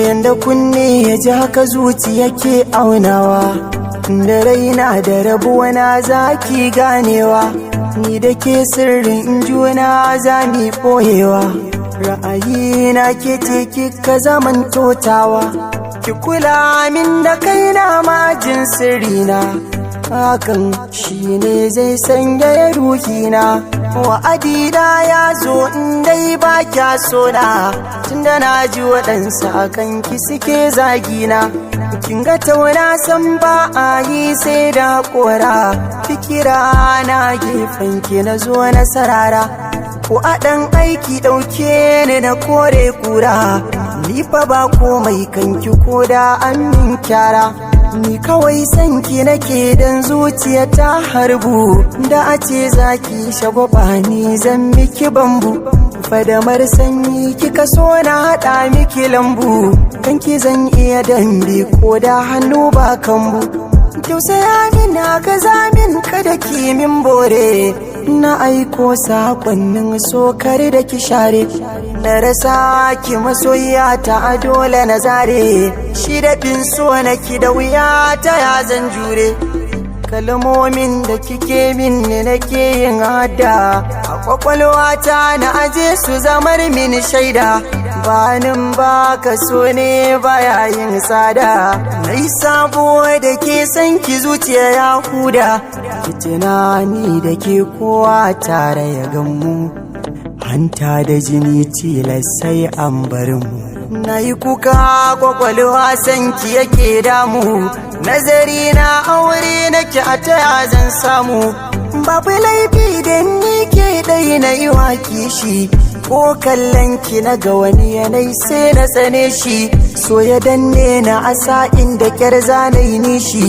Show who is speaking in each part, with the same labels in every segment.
Speaker 1: Yanda kunne ya ji haka zuciya ke aunawa, da raina da rabuwa na zaki ganewa, ni da ke sirrin juna za ni ɓoyewa. Ra'ayina ke ce kika zaman totawa, ki kula min da kaina majin sirrina, hakan shine zai sanya ruhina. Wa'adina ya zo in dai ba kya sona, tunda na ji waɗansu akan ki suke zagina. Kin ga tauna san ba a yi sai da kora, fikira na gefen ki na zo na sarara. Ko a ɗan aiki ɗauke ni na kore kura, ni fa ba komai kanki ko da an min kyara. Ni kawai sanki nake dan zuciya ta harbu, da a ce zaki shagwaba ni zan miki bambu. Fadamar sanyi kika so na haɗa miki lambu, kanki zan iya dambe ko da hannu ba kambu. Tausaya min haka zamin kada ki min bore, na aiko sakonnin sokar da ki share. Na rasa ki masoyiya ta dole na zare, shi daɗin so na ki da wuya ta ya zan jure. Kalmomin da kike min ne nake yin hada, a kwakwalwata na aje su zamar min shaida. Banin baka so ne baya yin tsada, nai sabo da ke san ki zuciya ya huda. Ki tunani da ke kowa tare ya gammu, hanta da jini tilas sai an bar mu. Na yi kuka kwakwalwa sanki yake damu, nazari na aure nake a taya zan samu. Babu laifi da ni ke ɗai na yi wa kishi, ko kallon ki na ga wani yanayi sai na tsane shi. So ya danne na asa inda kyar zanayi nishi,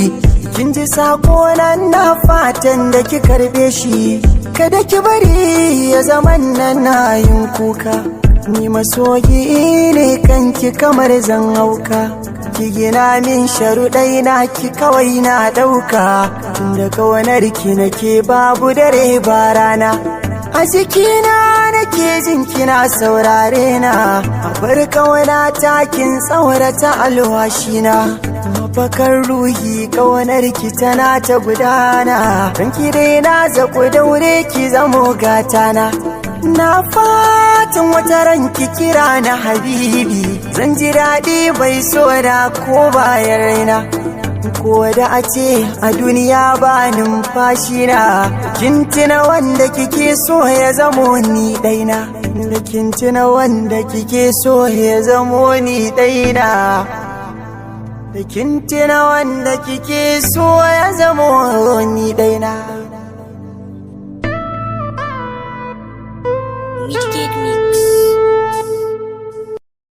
Speaker 1: kin ji sako na fatan da ki karbe shi. Kada ki bari ya zaman nan na yin kuka, ni masoyi ne kanki kamar zan hauka. Ki gina min sharuɗai na ki kawai na ɗauka, tunda kawanar ki nake babu dare ba rana. A jikina nake jin kina saurare na, a bar kawana takin tsaurata alwashina. Mafakar ruhi kawanar ki tana ta gudana, ranki dai na zaku daure ki zamo gatana. Na fatan wata ranki kira na habibi, zan ji daɗi bai so da ko bayan raina. Ko da a ce a duniya ba numfashi na, kin tuna wanda kike so ya zamo ni ɗaina. Da kin tuna wanda kike so ya zamo ni ɗaina. Da kin tuna wanda kike so ya zamo ni ɗaina.
Speaker 2: Wicked Mix.